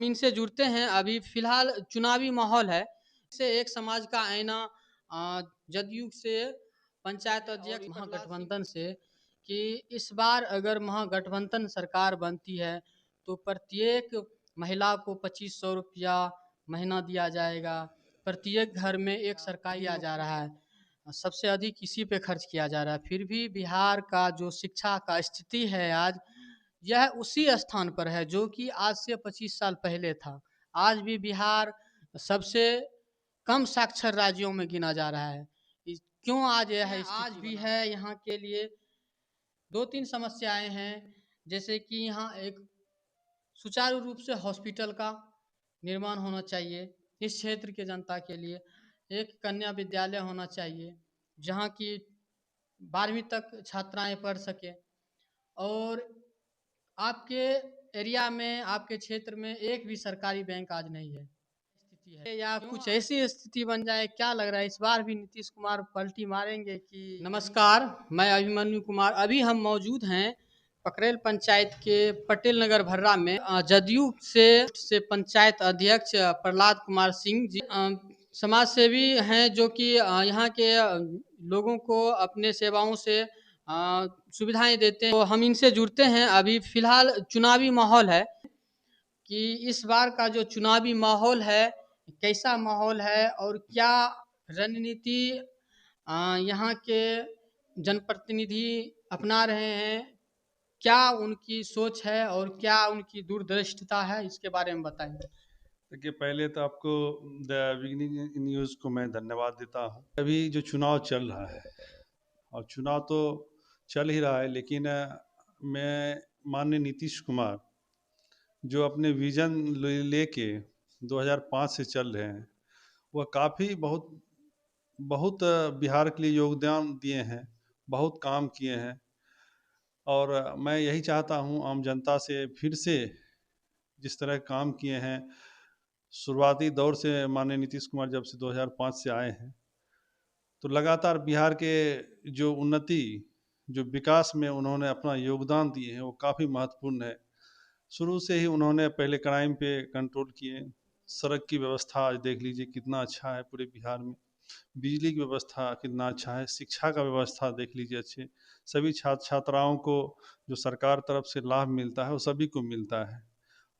इनसे जुड़ते हैं। अभी फ़िलहाल चुनावी माहौल है। से एक समाज का आईना जदयू से पंचायत अध्यक्ष महागठबंधन से कि इस बार अगर महागठबंधन सरकार बनती है, तो प्रत्येक महिला को 2500 रुपया महीना दिया जाएगा। प्रत्येक घर में एक सरकारी आ जा रहा है। सबसे अधिक इसी पे खर्च किया जा रहा है। फिर भी बिहार का जो शिक्षा का स्थिति है आज, यह उसी स्थान पर है जो कि आज से 25 साल पहले था। आज भी बिहार सबसे कम साक्षर राज्यों में गिना जा रहा है। क्यों आज यह आज भी है? यहाँ के लिए 2-3 समस्याएं हैं। जैसे कि यहाँ एक सुचारू रूप से हॉस्पिटल का निर्माण होना चाहिए इस क्षेत्र के जनता के लिए। एक कन्या विद्यालय होना चाहिए जहाँ की 12वीं तक छात्राएं पढ़ सकें। और आपके एरिया में, आपके क्षेत्र में एक भी सरकारी बैंक आज नहीं है। स्थिति है या कुछ ऐसी स्थिति बन जाए, क्या लग रहा है इस बार भी नीतीश कुमार पलटी मारेंगे कि? नमस्कार, मैं अभिमन्यु कुमार। अभी हम मौजूद हैं पकरेल पंचायत के पटेल नगर भर्रा में। जदयू से पंचायत अध्यक्ष प्रहलाद कुमार सिंह जी समाज सेवी हैं, जो कि यहाँ के लोगों को अपने सेवाओं से सुविधाएं देते हैं। तो हम इनसे जुड़ते हैं। अभी फिलहाल चुनावी माहौल है कि इस बार का जो चुनावी माहौल है, कैसा माहौल है और क्या रणनीति यहाँ के जनप्रतिनिधि अपना रहे हैं, क्या उनकी सोच है और क्या उनकी दूरदृष्टता है, इसके बारे में बताएंगे। देखिए, पहले तो आपको द बिगनिंग न्यूज़ को मैं धन्यवाद देता हूँ। अभी जो चुनाव चल रहा है, और चुनाव तो चल ही रहा है, लेकिन मैं माननीय नीतीश कुमार जो अपने विजन लेके 2005 से चल रहे हैं, वह काफ़ी बहुत बहुत बिहार के लिए योगदान दिए हैं, बहुत काम किए हैं। और मैं यही चाहता हूँ आम जनता से फिर से जिस तरह काम किए हैं शुरुआती दौर से। माननीय नीतीश कुमार जब से 2005 से आए हैं, तो लगातार बिहार के जो उन्नति, जो विकास में उन्होंने अपना योगदान दिए हैं, वो काफ़ी महत्वपूर्ण है। शुरू से ही उन्होंने पहले क्राइम पे कंट्रोल किए, सड़क की व्यवस्था आज देख लीजिए कितना अच्छा है पूरे बिहार में, बिजली की व्यवस्था कितना अच्छा है, शिक्षा का व्यवस्था देख लीजिए अच्छे, सभी छात्र छात्राओं को जो सरकार तरफ से लाभ मिलता है वो सभी को मिलता है।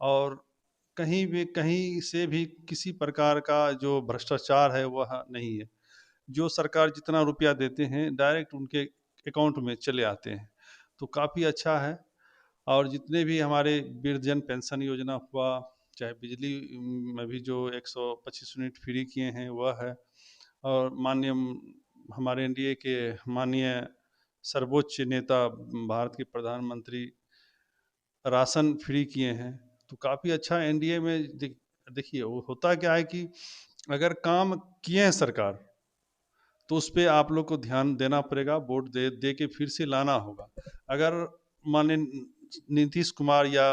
और कहीं भी कहीं से भी किसी प्रकार का जो भ्रष्टाचार है वह नहीं है। जो सरकार जितना रुपया देते हैं डायरेक्ट उनके अकाउंट में चले आते हैं, तो काफ़ी अच्छा है। और जितने भी हमारे वृद्धजन पेंशन योजना हुआ, चाहे बिजली में भी जो 125 यूनिट फ्री किए हैं वह है, और माननीय हमारे एनडीए के माननीय सर्वोच्च नेता भारत के प्रधानमंत्री राशन फ्री किए हैं, तो काफ़ी अच्छा एनडीए में देखिए वो होता क्या है कि अगर काम किए हैं सरकार, तो उस पर आप लोग को ध्यान देना पड़ेगा, वोट दे दे के फिर से लाना होगा। अगर माननीय नीतीश कुमार या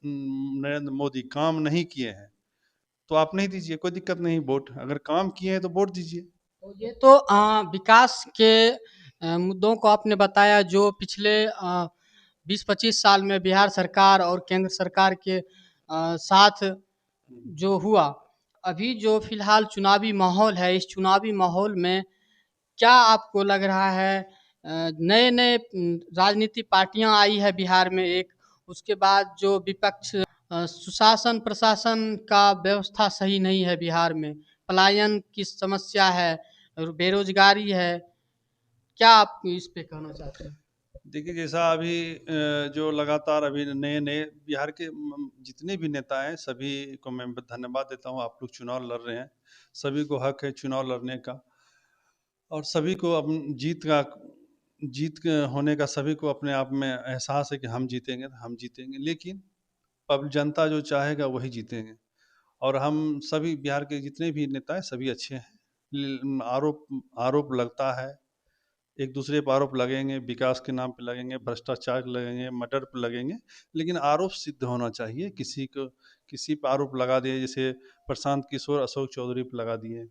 नरेंद्र मोदी काम नहीं किए हैं तो आप नहीं दीजिए, कोई दिक्कत नहीं। वोट अगर काम किए हैं तो वोट दीजिए। तो ये तो विकास के मुद्दों को आपने बताया, जो पिछले 20-25 साल में बिहार सरकार और केंद्र सरकार के साथ जो हुआ। अभी जो फिलहाल चुनावी माहौल है, इस चुनावी माहौल में क्या आपको लग रहा है? नए नए राजनीति पार्टियां आई है बिहार में एक, उसके बाद जो विपक्ष सुशासन प्रशासन का व्यवस्था सही नहीं है बिहार में, पलायन की समस्या है और बेरोजगारी है। क्या आप इस पे कहना चाहते हैं? देखिए, जैसा अभी जो लगातार अभी नए नए बिहार के जितने भी नेता हैं सभी को मैं धन्यवाद देता हूँ। आप लोग चुनाव लड़ रहे हैं, सभी को हक है चुनाव लड़ने का, और सभी को अपन होने का सभी को अपने आप में एहसास है कि हम जीतेंगे तो हम जीतेंगे, लेकिन अब जनता जो चाहेगा वही जीतेंगे। और हम सभी बिहार के जितने भी नेता हैं सभी अच्छे हैं। आरोप आरोप लगता है, एक दूसरे पर आरोप लगेंगे, विकास के नाम पे लगेंगे, भ्रष्टाचार लगेंगे, मर्डर पे लगेंगे, लेकिन आरोप सिद्ध होना चाहिए। किसी पर आरोप लगा दिए, जैसे प्रशांत किशोर अशोक चौधरी पे लगा दिए,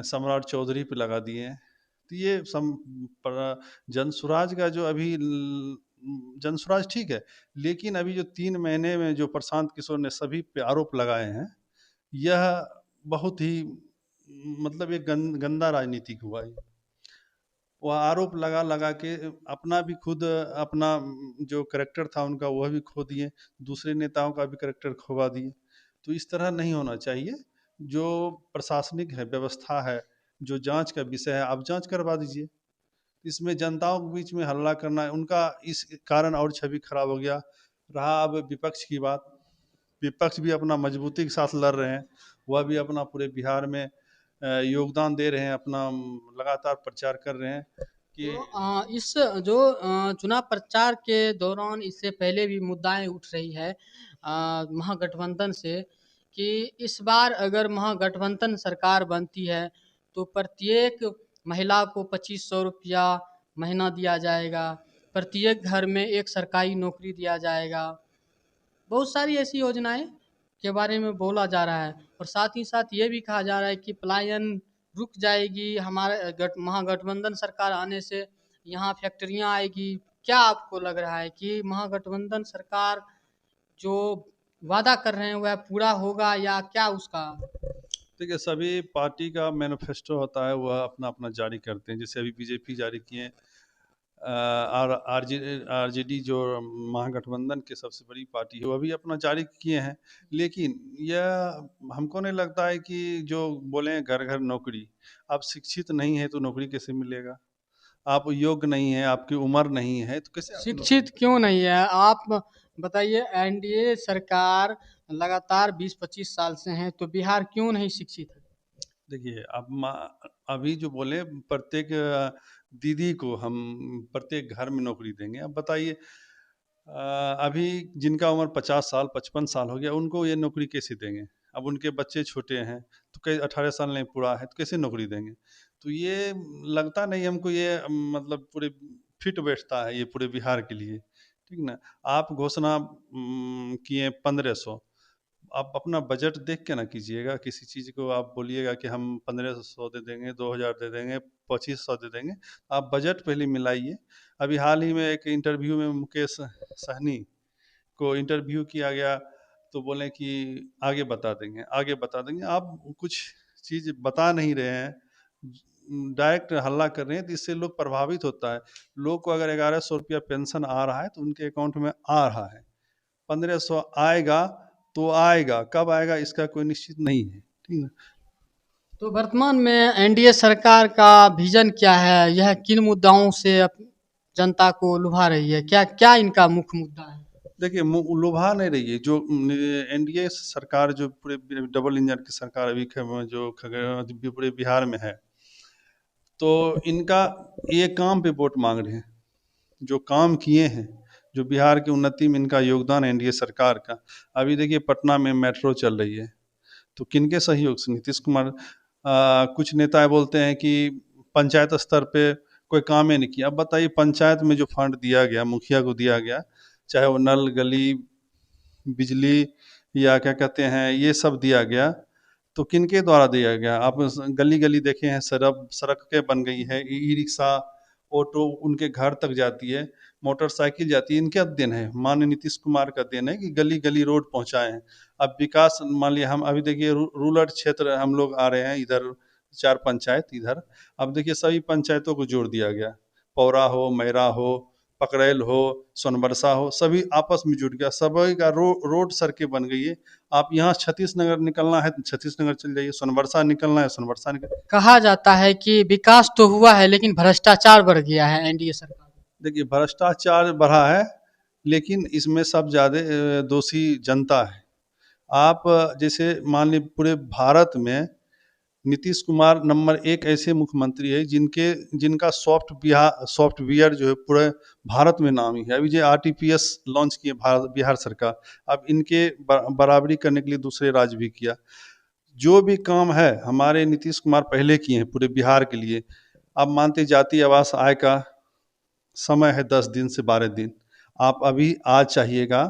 सम्राट चौधरी पे लगा दिए, तो ये जनसुराज का जो अभी जनसुराज ठीक है, लेकिन अभी जो 3 महीने में जो प्रशांत किशोर ने सभी पे आरोप लगाए हैं, यह बहुत ही मतलब एक गंदा राजनीतिक हुआ ये। वो आरोप लगा के अपना भी खुद अपना जो कैरेक्टर था उनका वह भी खो दिए, दूसरे नेताओं का भी कैरेक्टर खोवा दिए। तो इस तरह नहीं होना चाहिए। जो प्रशासनिक है, व्यवस्था है, जो जांच का विषय है, आप जांच करवा दीजिए। इसमें जनताओं के बीच में हल्ला करना, उनका इस कारण और छवि खराब हो गया। रहा अब विपक्ष की बात, विपक्ष भी अपना मजबूती के साथ लड़ रहे हैं, वह भी अपना पूरे बिहार में योगदान दे रहे हैं, अपना लगातार प्रचार कर रहे हैं कि तो इस जो चुनाव प्रचार के दौरान इससे पहले भी मुद्दाएं उठ रही है महागठबंधन से कि इस बार अगर महागठबंधन सरकार बनती है तो प्रत्येक महिला को 2500 रुपया महीना दिया जाएगा, प्रत्येक घर में एक सरकारी नौकरी दिया जाएगा। बहुत सारी ऐसी योजनाएं के बारे में बोला जा रहा है और साथ ही साथ ये भी कहा जा रहा है कि पलायन रुक जाएगी हमारे महागठबंधन सरकार आने से, यहाँ फैक्ट्रियाँ आएगी। क्या आपको लग रहा है कि महागठबंधन सरकार जो वादा कर रहे हैं वह पूरा होगा या क्या उसका? देखिए, सभी पार्टी का मैनिफेस्टो होता है, वह अपना अपना जारी करते हैं। जैसे अभी बीजेपी जारी किए, और आरजेडी जो महागठबंधन की सबसे बड़ी पार्टी है, वह भी अपना जारी किए हैं। लेकिन यह हमको नहीं लगता है कि जो बोले घर घर नौकरी, आप शिक्षित नहीं है तो नौकरी कैसे मिलेगा? आप योग्य नहीं है, आपकी उम्र नहीं है, तो कैसे आपको नौकरी? शिक्षित क्यों नहीं है आप बताइए? एनडीए सरकार लगातार 20-25 साल से है तो बिहार क्यों नहीं शिक्षित है? देखिए, अभी जो बोले प्रत्येक दीदी को हम प्रत्येक घर में नौकरी देंगे। अब बताइए, अभी जिनका उम्र 50 साल 55 साल हो गया, उनको ये नौकरी कैसे देंगे? अब उनके बच्चे छोटे हैं, तो कई 18 साल नहीं पूरा है, तो कैसे नौकरी देंगे? तो ये लगता नहीं हमको, ये मतलब पूरे फिट बैठता है ये पूरे बिहार के लिए, ठीक ना? आप घोषणा किए 1500, आप अपना बजट देख के ना कीजिएगा। किसी चीज़ को आप बोलिएगा कि हम 1500 दे देंगे, 2000 दे देंगे, 2500 दे देंगे। आप बजट पहले मिलाइए। अभी हाल ही में एक इंटरव्यू में मुकेश सहनी को इंटरव्यू किया गया, तो बोले कि आगे बता देंगे, आगे बता देंगे। आप कुछ चीज़ बता नहीं रहे हैं, डायरेक्ट हल्ला कर रहे हैं, तो इससे लोग प्रभावित होता है। लोग को अगर 1100 रुपया पेंशन आ रहा है तो उनके अकाउंट में आ रहा है, 1500 आएगा तो आएगा, कब आएगा इसका कोई निश्चित नहीं है, ठीक है। तो वर्तमान में एनडीए सरकार का विजन क्या है? यह किन मुद्दाओं से जनता को लुभा रही है? क्या क्या इनका मुख्य मुद्दा है? देखिए, लुभा नहीं रही है। जो एनडीए सरकार, जो पूरे डबल इंजन की सरकार अभी पूरे बिहार में है, तो इनका ये काम पे वोट मांग रहे हैं। जो काम किए हैं, जो बिहार की उन्नति में इनका योगदान है एनडीए सरकार का। अभी देखिए, पटना में मेट्रो चल रही है, तो किनके सहयोग से? नीतीश कुमार। कुछ नेता बोलते हैं कि पंचायत स्तर पे कोई काम ही नहीं किया। अब बताइए, पंचायत में जो फंड दिया गया, मुखिया को दिया गया, चाहे वो नल, गली, बिजली या क्या कहते हैं, ये सब दिया गया, तो किनके द्वारा दिया गया? आप गली गली देखे हैं, सड़कें बन गई है, ई रिक्शा, ऑटो उनके घर तक जाती है, मोटरसाइकिल जाती है। इनका देन है, माननीय नीतीश कुमार का देन है कि गली गली रोड पहुंचाए हैं। अब विकास, मान लिया हम अभी देखिए रूरल क्षेत्र हम लोग आ रहे हैं इधर, 4 पंचायत इधर। अब देखिए, सभी पंचायतों को जोड़ दिया गया, पौरा हो, मैरा हो, पकड़ैल हो, सोनबरसा हो, सभी आपस में जुट गया, सभी का रोड सड़कें बन गई है। आप यहाँ छत्तीस नगर निकलना है तो छत्तीस नगर चल जाइए, सोनबरसा निकलना है सोनबरसा निकल। कहा जाता है कि विकास तो हुआ है लेकिन भ्रष्टाचार बढ़ गया है एनडीए सरकार में। देखिए, भ्रष्टाचार बढ़ा है, लेकिन इसमें सब ज़्यादा दोषी जनता है। आप जैसे मान लीजिए, पूरे भारत में नीतीश कुमार नंबर 1 ऐसे मुख्यमंत्री है जिनका सॉफ्टवेयर जो है पूरे भारत में नामी है। अभी जो आरटीपीएस लॉन्च किए बिहार सरकार, अब इनके बराबरी करने के लिए दूसरे राज्य भी किया। जो भी काम है हमारे नीतीश कुमार पहले किए हैं पूरे बिहार के लिए। अब मानते जाति आवास आय का समय है 10 दिन से 12 दिन, आप अभी आज चाहिएगा,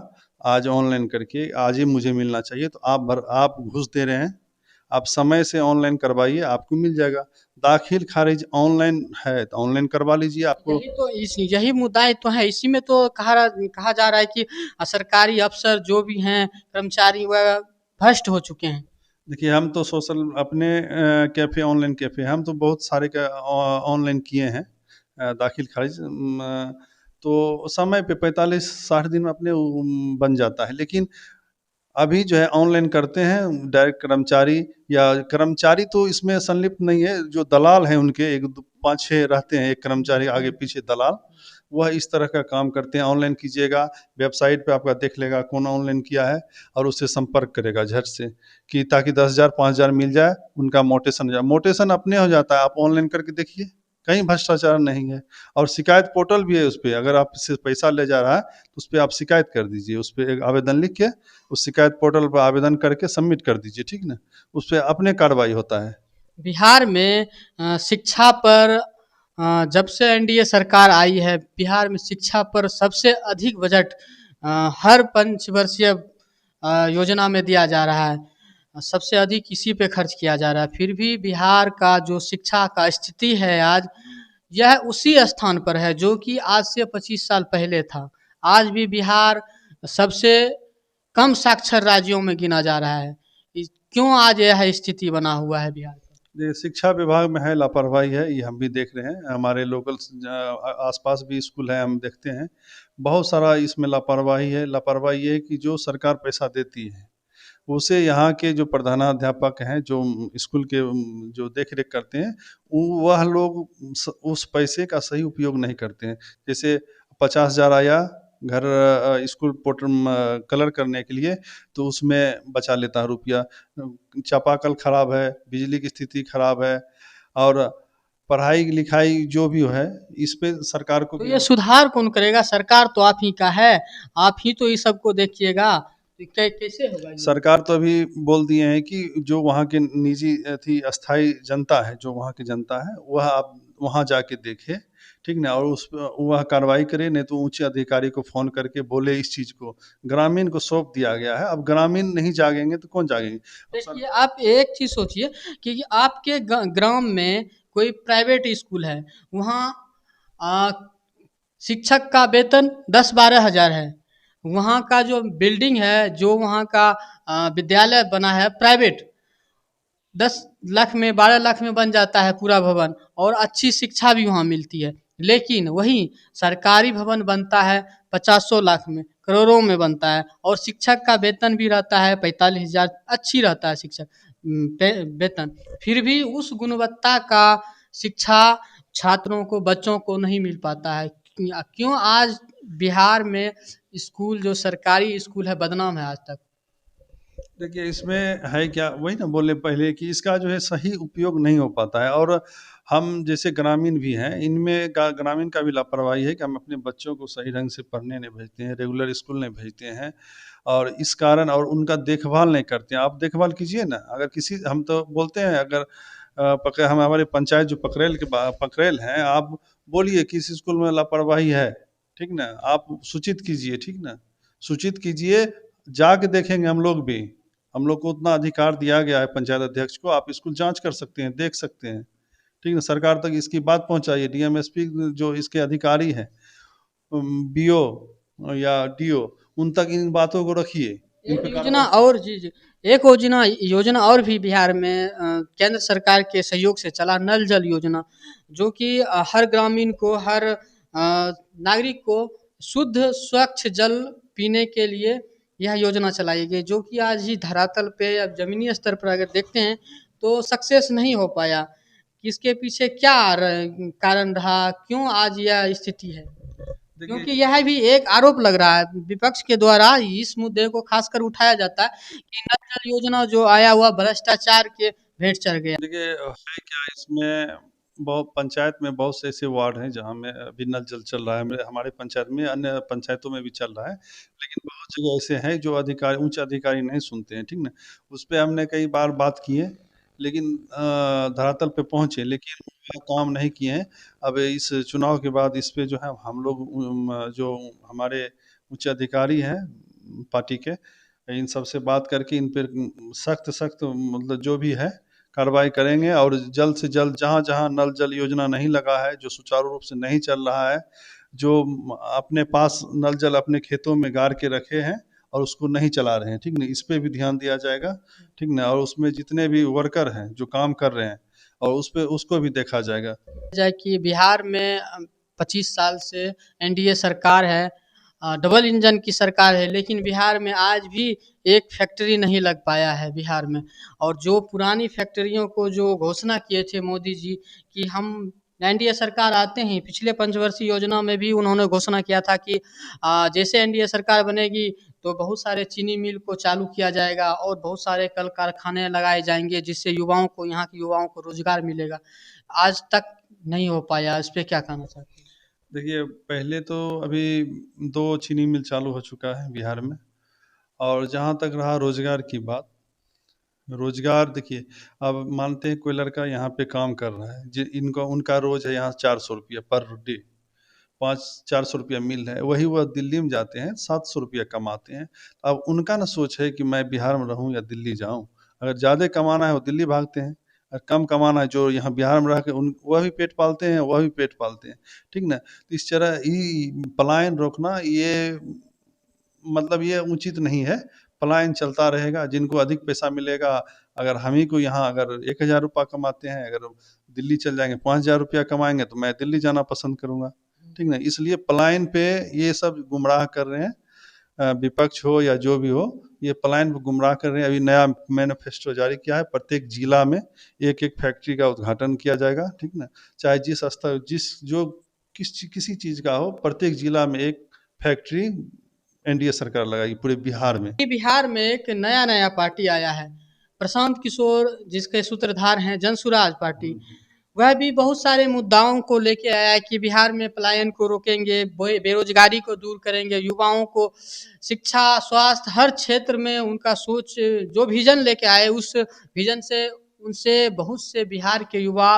आज ऑनलाइन करके आज ही मुझे मिलना चाहिए, तो आप घूस दे रहे हैं, आप समय से ऑनलाइन करवाइए, आपको मिल जाएगा। दाखिल खारिज ऑनलाइन है तो ऑनलाइन करवा लीजिए, आपको यही मुद्दाएं तो है। इसी में तो कहा जा रहा है कि सरकारी अफसर जो भी हैं कर्मचारी वह भ्रष्ट हो चुके हैं। देखिए हम तो सोशल अपने कैफ़े ऑनलाइन कैफ़े हम तो बहुत सारे का ऑनलाइन किए हैं दाखिल खारिज तो समय पे 45-60 दिन में अपने बन जाता है। लेकिन अभी जो है ऑनलाइन करते हैं डायरेक्ट कर्मचारी या कर्मचारी तो इसमें संलिप्त नहीं है, जो दलाल हैं उनके 1 2 5-6 रहते हैं, एक कर्मचारी आगे पीछे दलाल, वह इस तरह का काम करते हैं। ऑनलाइन कीजिएगा, वेबसाइट पे आपका देख लेगा कौन ऑनलाइन किया है और उससे संपर्क करेगा झट से कि ताकि 10,000 5,000 मिल जाए, उनका मोटेशन हो जाए। मोटेशन अपने हो जाता है, आप ऑनलाइन करके देखिए, कहीं भ्रष्टाचार नहीं है। और शिकायत पोर्टल भी है उस पे, अगर आपसे पैसा ले जा रहा है तो उस पे आप शिकायत कर दीजिए, उस पे एक आवेदन लिख के उस शिकायत पोर्टल पर आवेदन करके सबमिट कर दीजिए, ठीक ना? उस पे अपने कार्रवाई होता है। बिहार में शिक्षा पर जब से एनडीए सरकार आई है, बिहार में शिक्षा पर सबसे अधिक बजट हर पंचवर्षीय योजना में दिया जा रहा है। सबसे अधिक इसी पे खर्च किया जा रहा है। फिर भी बिहार का जो शिक्षा का स्थिति है आज, यह उसी स्थान पर है जो कि आज से 25 साल पहले था। आज भी बिहार सबसे कम साक्षर राज्यों में गिना जा रहा है। क्यों आज यह स्थिति बना हुआ है बिहार का? ये शिक्षा विभाग में है लापरवाही है, ये हम भी देख रहे हैं। हमारे लोकल आसपास भी स्कूल है, हम देखते हैं बहुत सारा इसमें लापरवाही है। लापरवाही ये है कि जो सरकार पैसा देती है उसे यहाँ के जो प्रधानाध्यापक हैं, जो स्कूल के जो देख रेख करते हैं, वह लोग उस पैसे का सही उपयोग नहीं करते हैं। जैसे 50,000 आया घर स्कूल कलर करने के लिए, तो उसमें बचा लेता है रुपया। चापाकल खराब है, बिजली की स्थिति खराब है और पढ़ाई लिखाई जो भी है इस पे सरकार को तो भी ये सुधार कौन करेगा? सरकार तो आप ही का है, आप ही तो इस सबको देखिएगा। तो कैसे होगा ये? सरकार तो अभी बोल दिए हैं कि जो वहाँ के निजी थी अस्थाई जनता है, जो वहाँ की जनता है वह आप वहाँ जाके देखे, ठीक ना? और उस वह कार्रवाई करे, नहीं तो ऊंचे अधिकारी को फ़ोन करके बोले इस चीज़ को। ग्रामीण को सौंप दिया गया है, अब ग्रामीण नहीं जागेंगे तो कौन जागेंगे? अब सर देखिए, आप एक चीज़ सोचिए कि आपके ग्राम में कोई प्राइवेट स्कूल है, वहाँ अ, शिक्षक का वेतन 10-12 हज़ार है। वहाँ का जो बिल्डिंग है, जो वहाँ का विद्यालय बना है प्राइवेट, 10 लाख में 12 लाख में बन जाता है पूरा भवन और अच्छी शिक्षा भी वहाँ मिलती है। लेकिन वहीं सरकारी भवन बनता है 50-100 लाख में, करोड़ों में बनता है और शिक्षक का वेतन भी रहता है 45,000, अच्छी रहता है शिक्षक वेतन। फिर भी उस गुणवत्ता का शिक्षा छात्रों को, बच्चों को नहीं मिल पाता है। क्यों आज बिहार में स्कूल, जो सरकारी स्कूल है, बदनाम है आज तक? देखिए इसमें है क्या, वही ना बोले पहले कि इसका जो है सही उपयोग नहीं हो पाता है। और हम जैसे ग्रामीण भी हैं, इनमें ग्रामीण का भी लापरवाही है कि हम अपने बच्चों को सही ढंग से पढ़ने नहीं भेजते हैं, रेगुलर स्कूल नहीं भेजते हैं और इस कारण और उनका देखभाल नहीं करते हैं। आप देखभाल कीजिए ना, अगर किसी हम तो बोलते हैं अगर हम हमारे पंचायत जो पकरेल हैं, आप बोलिए किस स्कूल में लापरवाही है, ठीक ना? आप सूचित कीजिए, ठीक ना? सूचित कीजिए, जाके देखेंगे हम लोग भी। हम लोग को उतना अधिकार दिया गया है पंचायत अध्यक्ष को, आप स्कूल जाँच कर सकते हैं, देख सकते हैं, ठीक है? सरकार तक इसकी बात पहुँचाइए, डीएम, एसपी जो इसके अधिकारी हैं, बीओ या डीओ, उन तक इन बातों को रखिए, इन एक पे योजना कार्रवाई और जी, जी। एक योजना योजना और भी बिहार में केंद्र सरकार के सहयोग से चला, नल जल योजना, जो कि हर ग्रामीण को, हर नागरिक को शुद्ध स्वच्छ जल पीने के लिए यह योजना चलाई गई, जो कि आज ही धरातल पे या ज़मीनी स्तर पर अगर देखते हैं तो सक्सेस नहीं हो पाया। इसके पीछे क्या कारण रहा? क्यों आज यह स्थिति है? देखिए क्योंकि यह भी एक आरोप लग रहा है विपक्ष के द्वारा, इस मुद्दे को खासकर उठाया जाता है कि नल जल योजना जो आया हुआ भ्रष्टाचार के भेंट चढ़ गया। देखिए है क्या इसमें, बहुत पंचायत में बहुत से ऐसे वार्ड हैं जहाँ में अभी नल जल चल रहा है। हमारे पंचायत में, अन्य पंचायतों में भी चल रहा है, लेकिन बहुत जगह ऐसे हैं जो अधिकारी, उच्च अधिकारी नहीं सुनते हैं, ठीक ना? उस पे हमने कई बार बात की है, लेकिन धरातल पे पहुँचे, लेकिन वह काम नहीं किए हैं। अब इस चुनाव के बाद इस पे जो है हम लोग जो हमारे उच्च अधिकारी हैं पार्टी के, इन सब से बात करके इन पर सख्त सख्त मतलब जो भी है कार्रवाई करेंगे, और जल्द से जल्द जहाँ जहाँ नल जल योजना नहीं लगा है, जो सुचारू रूप से नहीं चल रहा है, जो अपने पास नल जल अपने खेतों में गाड़ के रखे हैं और उसको नहीं चला रहे हैं, ठीक ना, इस पे भी ध्यान दिया जाएगा, ठीक ना, और उसमें जितने भी वर्कर हैं जो काम कर रहे हैं और उस पे उसको भी देखा जाएगा। जाए कि बिहार में 25 साल से एनडीए सरकार है, डबल इंजन की सरकार है, लेकिन बिहार में आज भी एक फैक्ट्री नहीं लग पाया है बिहार में। और जो पुरानी फैक्ट्रियों को जो घोषणा किए थे मोदी जी कि हम एनडीए सरकार आते ही पिछले पंचवर्षीय योजना में भी उन्होंने घोषणा किया था कि जैसे एनडीए सरकार बनेगी तो बहुत सारे चीनी मिल को चालू किया जाएगा और बहुत सारे कल कारखाने लगाए जाएंगे, जिससे युवाओं को, यहाँ के युवाओं को रोजगार मिलेगा। आज तक नहीं हो पाया, इस पे क्या कहना चाहते हैं? देखिए, पहले तो अभी 2 चीनी मिल चालू हो चुका है बिहार में, और जहाँ तक रहा रोज़गार की बात, रोज़गार देखिए, अब मानते हैं कोई लड़का यहाँ पे काम कर रहा है, इनका उनका रोज़ है यहाँ 400 रुपया पर डे, 500-400 रुपया मिल है, वही वह दिल्ली में जाते हैं 700 रुपया कमाते हैं। अब उनका ना सोच है कि मैं बिहार में रहूँ या दिल्ली जाऊँ, अगर ज़्यादा कमाना है वो दिल्ली भागते हैं, और कम कमाना है जो यहाँ बिहार में रह के उन वह भी पेट पालते हैं, वह भी पेट पालते हैं, ठीक ना। तो इस तरह ही पलायन रोकना ये मतलब ये उचित नहीं है, पलायन चलता रहेगा, जिनको अधिक पैसा मिलेगा, अगर हम ही को यहाँ अगर 1000 रुपया कमाते हैं, अगर दिल्ली चल जाएँगे 5000 रुपया कमाएँगे तो मैं दिल्ली जाना पसंद करूँगा, ठीक ना। इसलिए पलायन पे ये सब गुमराह कर रहे हैं, विपक्ष हो या जो भी हो, ये पलायन पे गुमराह कर रहे हैं। अभी नया मैनिफेस्टो जारी किया है, प्रत्येक जिला में एक-एक फैक्ट्री का उद्घाटन किया जाएगा, ठीक ना। चाहे जिस स्तर जिस जो किसी चीज़ का हो, प्रत्येक जिला में एक फैक्ट्री एनडीए सरकार लगाएगी पूरे बिहार में। बिहार में एक नया पार्टी आया है, प्रशांत किशोर, जिसके सूत्रधार हैं जनसुराज पार्टी। वह भी बहुत सारे मुद्दाओं को लेके आया है कि बिहार में पलायन को रोकेंगे, बेरोजगारी को दूर करेंगे, युवाओं को शिक्षा, स्वास्थ्य, हर क्षेत्र में उनका सोच, जो विजन लेके आए उस विजन से उनसे बहुत से बिहार के युवा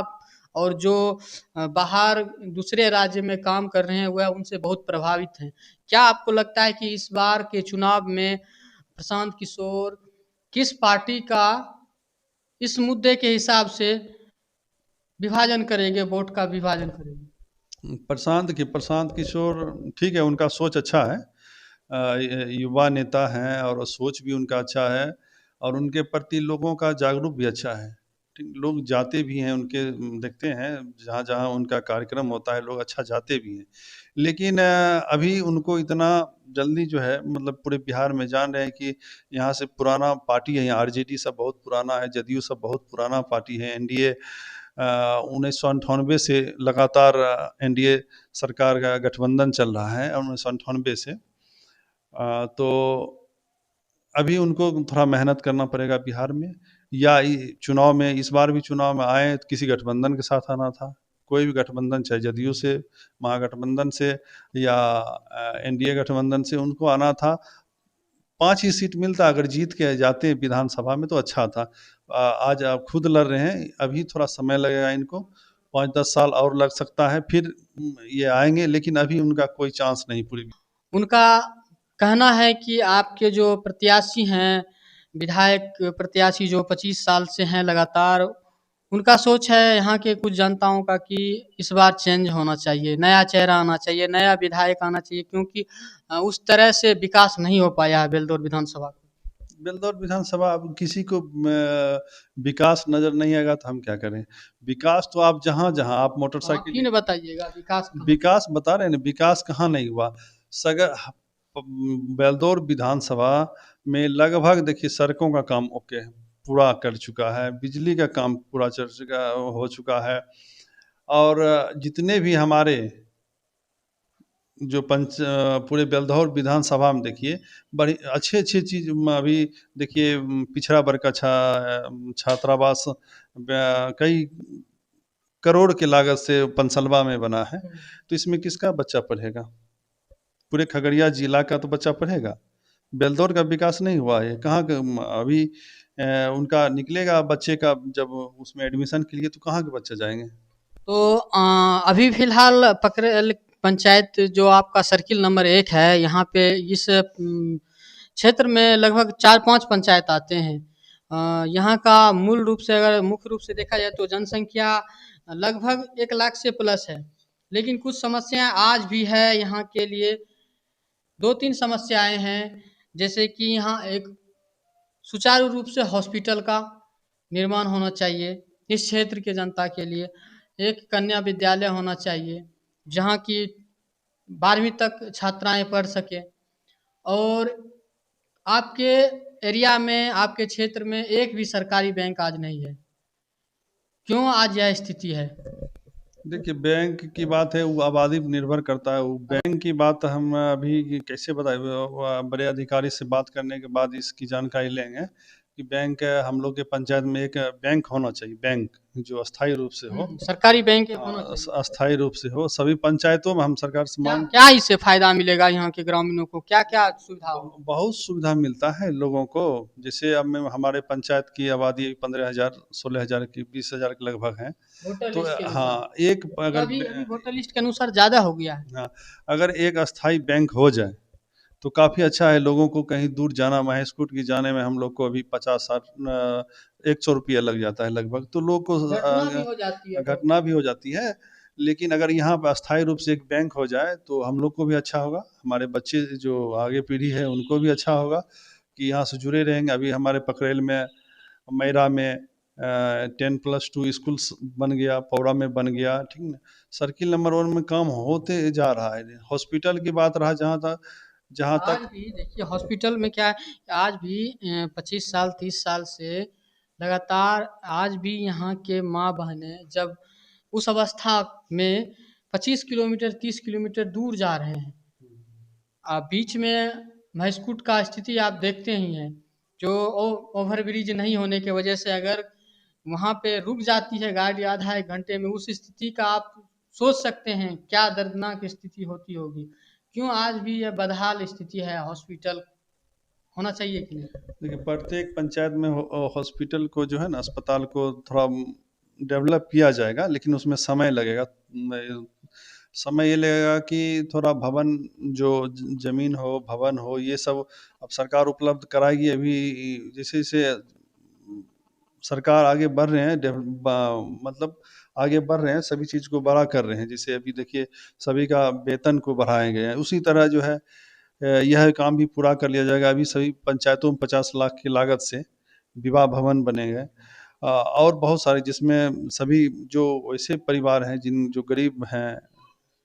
और जो बाहर दूसरे राज्य में काम कर रहे हैं वह उनसे बहुत प्रभावित हैं। क्या आपको लगता है कि इस बार के चुनाव में प्रशांत किशोर किस पार्टी का इस मुद्दे के हिसाब से विभाजन करेंगे, वोट का विभाजन करेंगे? प्रशांत किशोर ठीक है, उनका सोच अच्छा है, युवा नेता हैं और सोच भी उनका अच्छा है, और उनके प्रति लोगों का जागरूक भी अच्छा है, ठीक। लोग जाते भी हैं उनके, देखते हैं जहाँ जहाँ उनका कार्यक्रम होता है लोग अच्छा जाते भी हैं, लेकिन अभी उनको इतना जल्दी जो है मतलब पूरे बिहार में जान रहे हैं कि यहाँ से पुराना पार्टी है, यहाँ आरजेडी सब बहुत पुराना है, जदयू सब बहुत पुराना पार्टी है, एनडीए 1998 से लगातार एनडीए सरकार का गठबंधन चल रहा है 1998 से, तो अभी उनको थोड़ा मेहनत करना पड़ेगा बिहार में, या चुनाव में, इस बार भी चुनाव में आए तो किसी गठबंधन के साथ आना था, कोई भी गठबंधन, चाहे जदयू से, महागठबंधन से या एनडीए गठबंधन से, उनको आना था। 5 ही सीट मिलता, अगर जीत के जाते विधानसभा में तो अच्छा था। आज आप खुद लड़ रहे हैं, अभी थोड़ा समय लगेगा इनको, 5-10 साल और लग सकता है, फिर ये आएँगे, लेकिन अभी उनका कोई चांस नहीं पूरी। उनका कहना है कि आपके जो प्रत्याशी हैं, विधायक प्रत्याशी जो 25 साल से हैं लगातार, उनका सोच है यहाँ के कुछ जनताओं का कि इस बार चेंज होना चाहिए, नया चेहरा आना चाहिए, नया विधायक आना चाहिए, क्योंकि उस तरह से विकास नहीं हो पाया है बेलदौर विधानसभा का। बेलदौर विधानसभा, अब किसी को विकास नज़र नहीं आएगा तो हम क्या करें? विकास तो आप जहाँ-जहाँ आप आप मोटरसाइकिल ही ने बताइएगा विकास कहाँ? विकास बता रहे हैं ना, विकास कहाँ नहीं हुआ। सगर बेलदौर विधानसभा में लगभग देखिए सड़कों का काम ओके है, पूरा कर चुका है, बिजली का काम पूरा चल चुका हो चुका है, और जितने भी हमारे जो पूरे बेलदौर विधानसभा में देखिए बड़ी अच्छे-अच्छे चीज़ अभी देखिए, पिछड़ा वर्ग का छात्रावास कई करोड़ की लागत से पंसलवा में बना है, तो इसमें किसका बच्चा पढ़ेगा? पूरे खगड़िया जिला का तो बच्चा पढ़ेगा। बेलदौर का विकास नहीं हुआ है, कहाँ अभी उनका निकलेगा बच्चे का, जब उसमें एडमिशन के लिए तो कहाँ के बच्चे जाएँगे? तो अभी फ़िलहाल पकरेल पंचायत जो आपका सर्किल नंबर 1 है, यहाँ पे इस क्षेत्र में लगभग 4-5 पंचायत आते हैं। यहाँ का मूल रूप से अगर मुख्य रूप से देखा जाए तो जनसंख्या लगभग 1 लाख से प्लस है। लेकिन कुछ समस्याएँ आज भी है यहाँ के लिए। 2-3 समस्याएँ हैं, जैसे कि यहाँ एक सुचारू रूप से हॉस्पिटल का निर्माण होना चाहिए इस क्षेत्र के जनता के लिए। एक कन्या विद्यालय होना चाहिए, जहाँ की 12वीं तक छात्राएँ पढ़ सकें। और आपके एरिया में, आपके क्षेत्र में एक भी सरकारी बैंक आज नहीं है। क्यों आज यह स्थिति है? देखिए, बैंक की बात है, वो आबादी पर निर्भर करता है। वो बैंक की बात हम अभी कैसे बताएँ? वो बड़े अधिकारी से बात करने के बाद इसकी जानकारी लेंगे कि बैंक हम लोग के पंचायत में एक बैंक होना चाहिए, बैंक जो अस्थायी रूप से हो। सरकारी बैंक होना हाँ, चाहिए। अस्थायी रूप से हो। सभी पंचायतों में हम सरकार से क्या मांग क्या इससे फायदा मिलेगा यहाँ के ग्रामीणों को? क्या-क्या सुविधा होगी? बहुत सुविधा मिलता है लोगों को। जैसे अब में हमारे पंचायत की आबादी 15,000, 16,000 की, 20,000 के लगभग है। वोटर तो लिस्ट के अनुसार। हाँ, एक मतलब अगर अभी वोटर लिस्ट के अनुसार ज़्यादा हो गया है। हाँ, अगर एक अस्थाई बैंक हो जाए तो काफ़ी अच्छा है। लोगों को कहीं दूर जाना, महेशखूंट की जाने में हम लोग को अभी 50-60 ₹100 लग जाता है लगभग। तो लोग को घटना भी हो जाती है बहुत। घटना भी हो जाती है। लेकिन अगर यहाँ पे अस्थायी रूप से एक बैंक हो जाए तो हम लोग को भी अच्छा होगा, हमारे बच्चे जो आगे पीढ़ी है उनको भी अच्छा होगा कि यहाँ से जुड़े रहेंगे। अभी हमारे पकरेल में, मैरा में 10+2 स्कूल्स बन गया, पौड़ा में बन गया, ठीक ना। सर्किल नंबर 1 में काम होते जा रहा है। हॉस्पिटल की बात रहा जहाँ आज तक भी देखिए हॉस्पिटल में क्या है, आज भी 25 साल 30 साल से लगातार आज भी यहाँ के माँ बहनें जब उस अवस्था में 25 किलोमीटर 30 किलोमीटर दूर जा रहे हैं। बीच में महेशकूट का स्थिति आप देखते ही हैं, जो ओवर ब्रिज नहीं होने की वजह से अगर वहाँ पे रुक जाती है गाड़ी आधा 1 घंटे में, उस स्थिति का आप सोच सकते हैं क्या दर्दनाक स्थिति होती होगी। क्यों आज भी यह बदहाल स्थिति है? हॉस्पिटल होना चाहिए कि नहीं? देखिए, प्रत्येक पंचायत में हॉस्पिटल को जो है ना, अस्पताल को थोड़ा डेवलप किया जाएगा, लेकिन उसमें समय लगेगा। समय ये लगेगा कि थोड़ा भवन, जो ज़मीन हो, भवन हो, ये सब अब सरकार उपलब्ध कराएगी। अभी जैसे-जैसे सरकार आगे बढ़ रहे हैं, मतलब आगे बढ़ रहे हैं, सभी चीज़ को बड़ा कर रहे हैं। जैसे अभी देखिए, सभी का वेतन को बढ़ाए गए हैं। उसी तरह जो है यह काम भी पूरा कर लिया जाएगा। अभी सभी पंचायतों में 50 लाख की लागत से विवाह भवन बनेंगे। और बहुत सारे, जिसमें सभी जो ऐसे परिवार हैं जो गरीब हैं,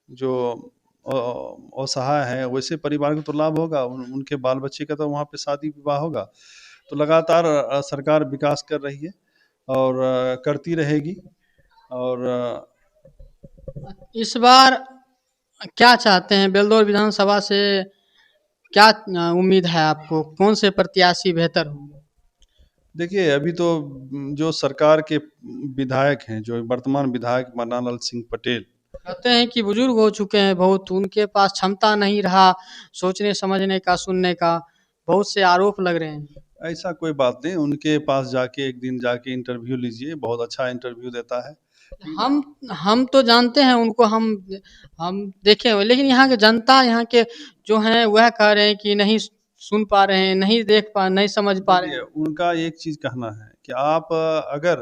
जो असहाय हैं, वैसे परिवार को तो लाभ होगा। उनके बाल बच्चे का तो वहाँ पे शादी विवाह होगा। तो लगातार सरकार विकास कर रही है और करती रहेगी। और इस बार क्या चाहते हैं बेलदौर विधानसभा से? क्या उम्मीद है आपको? कौन से प्रत्याशी बेहतर होंगे? देखिए, अभी तो जो सरकार के विधायक हैं, जो वर्तमान विधायक मन्नालाल सिंह पटेल, कहते हैं कि बुजुर्ग हो चुके हैं बहुत, उनके पास क्षमता नहीं रहा सोचने समझने का, सुनने का। बहुत से आरोप लग रहे हैं। ऐसा कोई बात नहीं। उनके पास जाके एक दिन जाके इंटरव्यू लीजिए, बहुत अच्छा इंटरव्यू देता है। हम तो जानते हैं उनको, हम देखे हुए, लेकिन यहाँ के जनता, यहाँ के जो हैं वह कह रहे हैं कि नहीं सुन पा रहे हैं, नहीं समझ पा रहे देखिए, हैं। उनका एक चीज़ कहना है कि आप अगर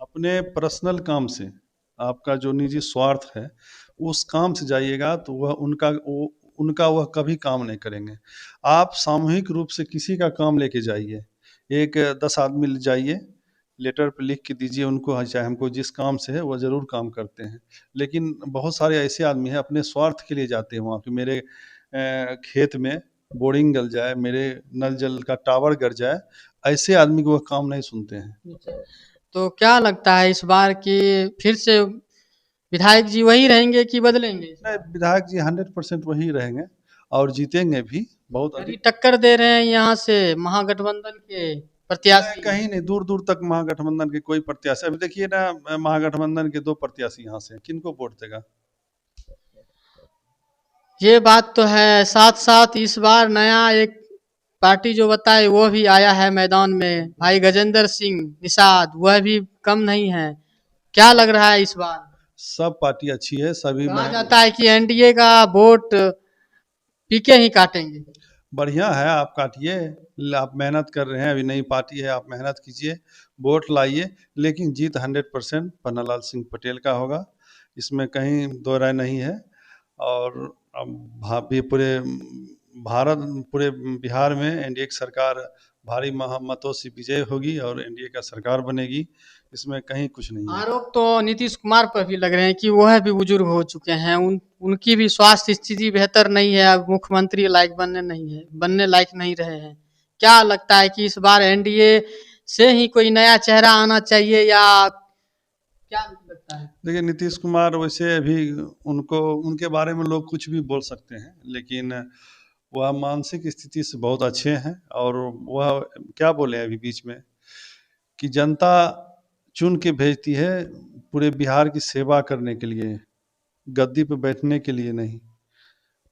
अपने पर्सनल काम से, आपका जो निजी स्वार्थ है, उस काम से जाइएगा तो वह कभी काम नहीं करेंगे। आप सामूहिक रूप से किसी का काम लेके जाइए। एक 10 आदमी ले जाइए, लेटर पे लिख के दीजिए उनको, चाहे हमको जिस काम से है, वो ज़रूर काम करते हैं। लेकिन बहुत सारे ऐसे आदमी हैं, अपने स्वार्थ के लिए जाते हैं वहाँ पे। मेरे खेत में बोरिंग गल जाए, मेरे नल जल का टावर गिर जाए, ऐसे आदमी को वह काम नहीं सुनते हैं। तो क्या लगता है इस बार कि फिर से विधायक जी वही रहेंगे कि बदलेंगे इस नहीं, बार? विधायक जी 100% वही रहेंगे और जीतेंगे भी बहुत अभी अधिक। टक्कर दे रहे हैं यहाँ से महागठबंधन के नहीं, प्रत्याशी। कहीं नहीं, दूर-दूर तक महागठबंधन के कोई प्रत्याशी। अभी देखिए ना, महागठबंधन के 2 प्रत्याशी यहाँ से हैं, किनको वोट देगा? ये बात तो है। साथ-साथ इस बार नया एक पार्टी जो बताए वो भी आया है मैदान में, भाई गजेंद्र सिंह निषाद, वह भी कम नहीं है। क्या लग रहा है इस बार? सब पार्टी अच्छी है, सभी कहा में जाता है कि एनडीए का वोट पीके ही काटेंगे। बढ़िया है, आप काटिए, आप मेहनत कर रहे हैं, अभी नई पार्टी है, आप मेहनत कीजिए, वोट लाइए, लेकिन जीत 100% पन्नालाल सिंह पटेल का होगा, इसमें कहीं दो राय नहीं है। और अब भी पूरे भारत, पूरे बिहार में एनडीए की सरकार भारी मतों से विजय होगी और एनडीए का सरकार बनेगी, इसमें कहीं कुछ नहीं है। आरोप तो नीतीश कुमार पर भी लग रहे हैं कि वह भी बुजुर्ग हो चुके हैं, उनकी भी स्वास्थ्य स्थिति बेहतर नहीं है, अब मुख्यमंत्री लायक बनने लायक नहीं रहे हैं। क्या लगता है कि इस बार एनडीए से ही कोई नया चेहरा आना चाहिए, या क्या लगता है? देखिए, नीतीश कुमार वैसे अभी उनको, उनके बारे में लोग कुछ भी बोल सकते हैं, लेकिन वह मानसिक स्थिति से बहुत अच्छे हैं। और वह क्या बोले अभी बीच में कि जनता चुन के भेजती है पूरे बिहार की सेवा करने के लिए, गद्दी पे बैठने के लिए नहीं,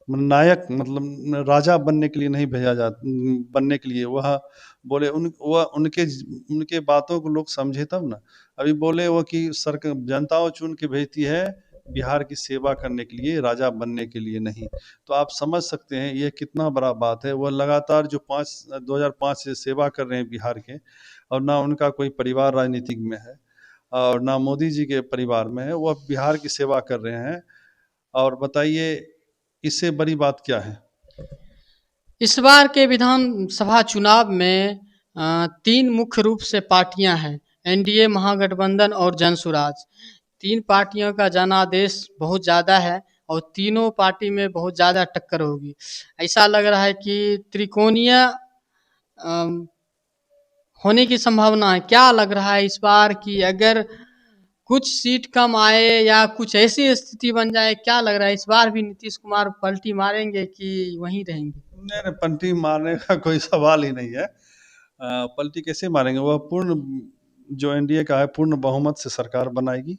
नायक मतलब राजा बनने के लिए नहीं भेजा जा, बनने के लिए वह बोले। वह उनके बातों को लोग समझे तब ना। अभी बोले वो कि सरकार जनता चुन के भेजती है बिहार की सेवा करने के लिए, राजा बनने के लिए नहीं। तो आप समझ सकते हैं ये कितना बड़ा बात है। वह लगातार जो 2005 से सेवा कर रहे हैं बिहार के, और ना उनका कोई परिवार राजनीतिक में है और ना मोदी जी के परिवार में है, वह बिहार की सेवा कर रहे हैं। और बताइए इससे बड़ी बात क्या है? इस बार के विधानसभा चुनाव में 3 मुख्य रूप से पार्टियां हैं, एनडीए, महागठबंधन और जनसुराज। 3 पार्टियों का जनादेश बहुत ज़्यादा है और तीनों पार्टी में बहुत ज़्यादा टक्कर होगी। ऐसा लग रहा है कि त्रिकोणीय अम, होने की संभावना है। क्या लग रहा है इस बार कि अगर कुछ सीट कम आए या कुछ ऐसी स्थिति बन जाए, क्या लग रहा है इस बार भी नीतीश कुमार पलटी मारेंगे कि वहीं रहेंगे? नहीं, नहीं, पलटी मारने का कोई सवाल ही नहीं है। पलटी कैसे मारेंगे? वह पूर्ण, जो एनडीए का है, पूर्ण बहुमत से सरकार बनाएगी।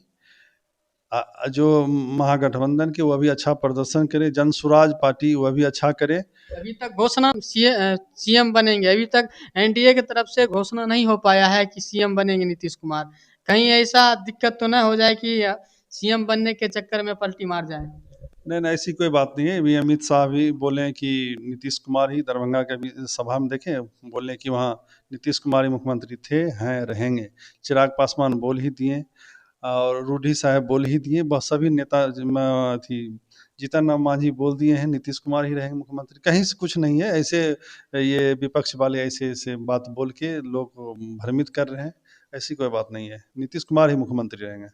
जो महागठबंधन के वह भी अच्छा प्रदर्शन करे, जनसुराज पार्टी वह भी अच्छा करे। अभी तक घोषणा सीएम बनेंगे, अभी तक एनडीए की तरफ से घोषणा नहीं हो पाया है कि सीएम बनेंगे नीतीश कुमार। कहीं ऐसा दिक्कत तो ना हो जाए कि सीएम बनने के चक्कर में पलटी मार जाए? नहीं, नहीं, ऐसी कोई बात नहीं है। अभी अमित शाह भी बोले हैं कि नीतीश कुमार ही, दरभंगा के भी सभा में देखे, बोले कि वहाँ नीतीश कुमार ही मुख्यमंत्री थे, हैं, रहेंगे। चिराग पासवान बोल ही दिए और रूडी साहब बोल ही दिए, बस सभी नेता थी, जीतन राम मांझी बोल दिए हैं नीतीश कुमार ही रहेंगे मुख्यमंत्री। कहीं से कुछ नहीं है ऐसे, ये विपक्ष वाले ऐसे ऐसे बात बोल के लोग भ्रमित कर रहे हैं। ऐसी कोई बात नहीं है, नीतीश कुमार ही मुख्यमंत्री रहेंगे।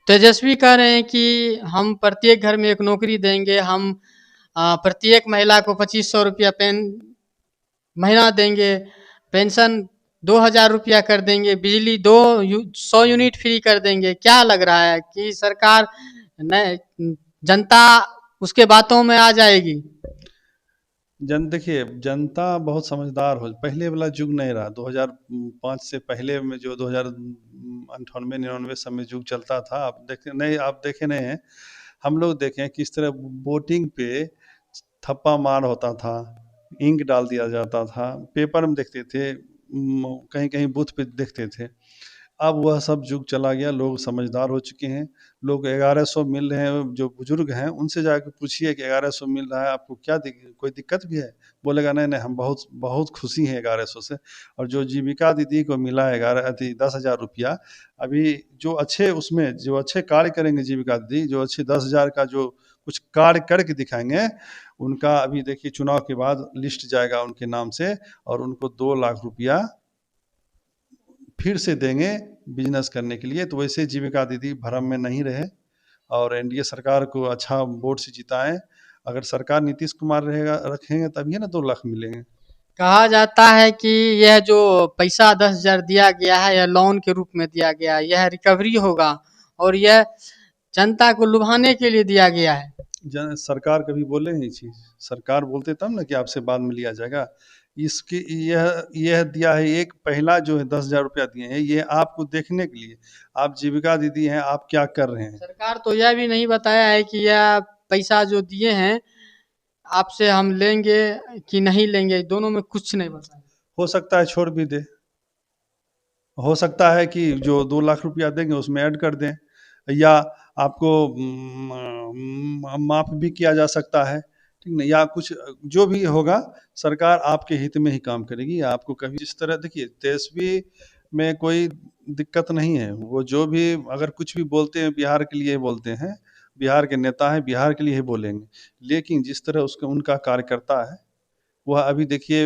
तेजस्वी कह रहे हैं कि हम प्रत्येक घर में एक नौकरी देंगे, हम प्रत्येक महिला को 2500 रुपया महीना देंगे, पेंशन 2000 रुपया कर देंगे, बिजली 100 यूनिट फ्री कर देंगे। क्या लग रहा है कि सरकार जनता उसके बातों में आ जाएगी? देखिए, जनता बहुत समझदार हो, पहले वाला युग नहीं रहा। 2005 से पहले में जो 2098-99 सब में युग चलता था, आप देखे नहीं हैं। हम लोग देखें किस तरह वोटिंग पे थप्पा मार होता था, इंक डाल दिया जाता था, पेपर में देखते थे, कहीं कहीं बूथ पे देखते थे। अब वह सब युग चला गया, लोग समझदार हो चुके हैं। लोग 1100 मिल रहे हैं, जो बुजुर्ग हैं उनसे जाकर पूछिए कि 1100 मिल रहा है, आपको क्या कोई दिक्कत भी है? बोलेगा नहीं नहीं, हम बहुत बहुत खुशी हैं 1100 से। और जो जीविका दीदी को मिला है 10,000 रुपया, अभी जो अच्छे, उसमें जो अच्छे कार्य करेंगे जीविका दीदी, जो अच्छे 10,000 का जो कुछ कार्य करके दिखाएंगे, उनका अभी देखिए चुनाव के बाद लिस्ट जाएगा उनके नाम से, और उनको 2 लाख रुपया फिर से देंगे बिजनेस करने के लिए। तो वैसे जीविका दीदी भरम में नहीं रहे और एनडीए सरकार को अच्छा वोट से जिताएं। अगर सरकार नीतीश कुमार रहेगा, रखेंगे, तभी ना 2 लाख मिलेंगे। कहा जाता है कि यह जो पैसा 10,000 दिया गया है, यह लोन के रूप में दिया गया है, यह रिकवरी होगा और यह जनता को लुभाने के लिए दिया गया है। सरकार कभी बोले नहीं चीज, सरकार बोलते तब ना कि आपसे बाद में लिया जाएगा। इसकी यह दिया है, एक पहला जो है 10,000 रुपया दिए हैं, ये आपको देखने के लिए, आप जीविका दीदी हैं, आप क्या कर रहे हैं। सरकार तो यह भी नहीं बताया है कि यह पैसा जो दिए हैं आपसे हम लेंगे कि नहीं लेंगे, दोनों में कुछ नहीं बताया। हो सकता है छोड़ भी दे, हो सकता है कि जो 2 लाख रुपया देंगे उसमें ऐड कर दें, या आपको माफ भी किया जा सकता है। ठीक नहीं, या कुछ जो भी होगा सरकार आपके हित में ही काम करेगी। आपको कभी जिस तरह देखिए तेजस्वी में कोई दिक्कत नहीं है, वो जो भी अगर कुछ भी बोलते हैं बिहार के लिए बोलते हैं, बिहार के नेता हैं बिहार के लिए ही बोलेंगे। लेकिन जिस तरह उसका उनका कार्यकर्ता है वह अभी देखिए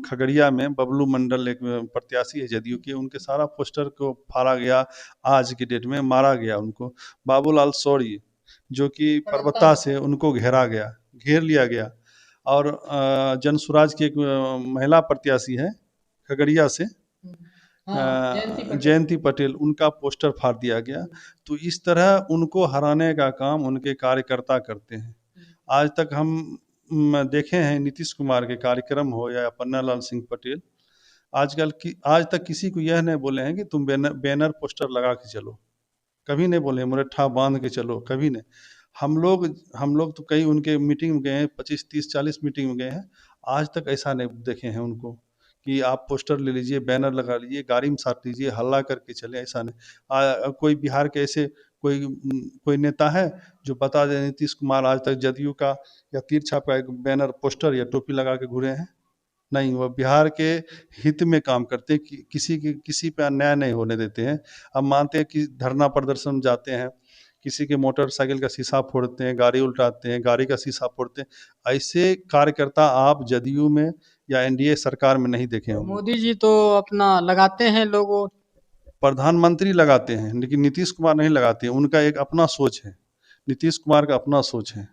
खगड़िया में बबलू मंडल एक प्रत्याशी है जदयू के, उनके सारा पोस्टर को फाड़ा गया, आज की डेट में मारा गया उनको। बाबूलाल शौर्य जो कि परबत्ता से उनको घेर लिया गया। और जनसुराज की एक महिला प्रत्याशी है खगड़िया से, जयंती पटेल, उनका पोस्टर फाड़ दिया गया। तो इस तरह उनको हराने का काम उनके कार्यकर्ता करते हैं। आज तक हम देखे हैं नीतीश कुमार के कार्यक्रम हो या पन्नालाल सिंह पटेल, आज तक किसी को यह नहीं बोले हैं कि तुम बैनर पोस्टर लगा के चलो, कभी नहीं बोले मुरट्ठा बांध के चलो, कभी नहीं। हम लोग तो कई उनके मीटिंग में गए हैं, 25 30 40 मीटिंग में गए हैं, आज तक ऐसा नहीं देखे हैं उनको कि आप पोस्टर ले लीजिए, बैनर लगा लीजिए, गाड़ी में साट लीजिए, हल्ला करके चले, ऐसा नहीं। कोई बिहार के ऐसे कोई नेता है जो बता दे नीतीश कुमार आज तक जदयू का या तीर छाप का एक बैनर पोस्टर या टोपी लगा के घूरे हैं? नहीं, वह बिहार के हित में काम करते हैं, किसी पे अन्याय नहीं होने देते हैं। अब मानते हैं कि धरना प्रदर्शन जाते हैं, किसी के मोटरसाइकिल का शीशा फोड़ते हैं, गाड़ी उल्टाते हैं, गाड़ी का शीशा फोड़ते हैं, ऐसे कार्यकर्ता आप जदयू में या एनडीए सरकार में नहीं देखे होंगे। मोदी जी तो अपना लगाते हैं लोगों, प्रधानमंत्री लगाते हैं, लेकिन नीतीश कुमार नहीं लगाते हैं, उनका एक अपना सोच है, नीतीश कुमार का अपना सोच है,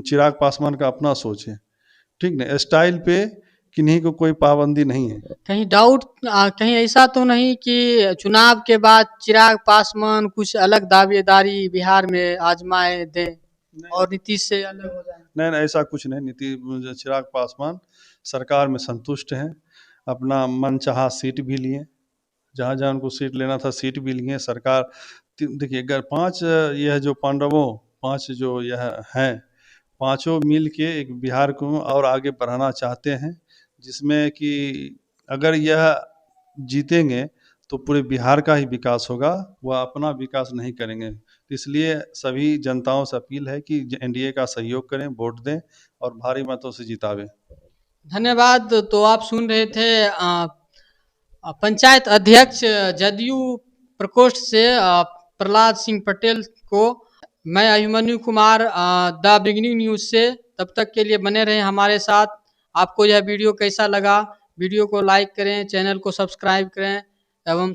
चिराग पासवान का अपना सोच है, ठीक ना। स्टाइल पे किन्हीं को कोई पाबंदी नहीं है। कहीं डाउट कहीं ऐसा तो नहीं कि चुनाव के बाद चिराग पासवान कुछ अलग दावेदारी बिहार में आजमाए दें और नीतीश से अलग हो जाए? नहीं, ऐसा कुछ नहीं। चिराग पासवान सरकार में संतुष्ट हैं, अपना मनचाहा सीट भी लिए, जहाँ जहाँ उनको सीट लेना था सीट भी लिए। सरकार देखिए अगर यह जो पांच जो यह हैं, पांचों मिल के एक बिहार को और आगे बढ़ाना चाहते हैं, जिसमें कि अगर यह जीतेंगे तो पूरे बिहार का ही विकास होगा, वह अपना विकास नहीं करेंगे। इसलिए सभी जनताओं से अपील है कि एनडीए का सहयोग करें, वोट दें और भारी मतों से जितावें। धन्यवाद। तो आप सुन रहे थे पंचायत अध्यक्ष जदयू प्रकोष्ठ से प्रहलाद सिंह पटेल को। मैं Abhimanyu Kumar the beginning news से। तब तक के लिए बने रहें हमारे साथ। आपको यह वीडियो कैसा लगा? वीडियो को लाइक करें, चैनल को सब्सक्राइब करें एवं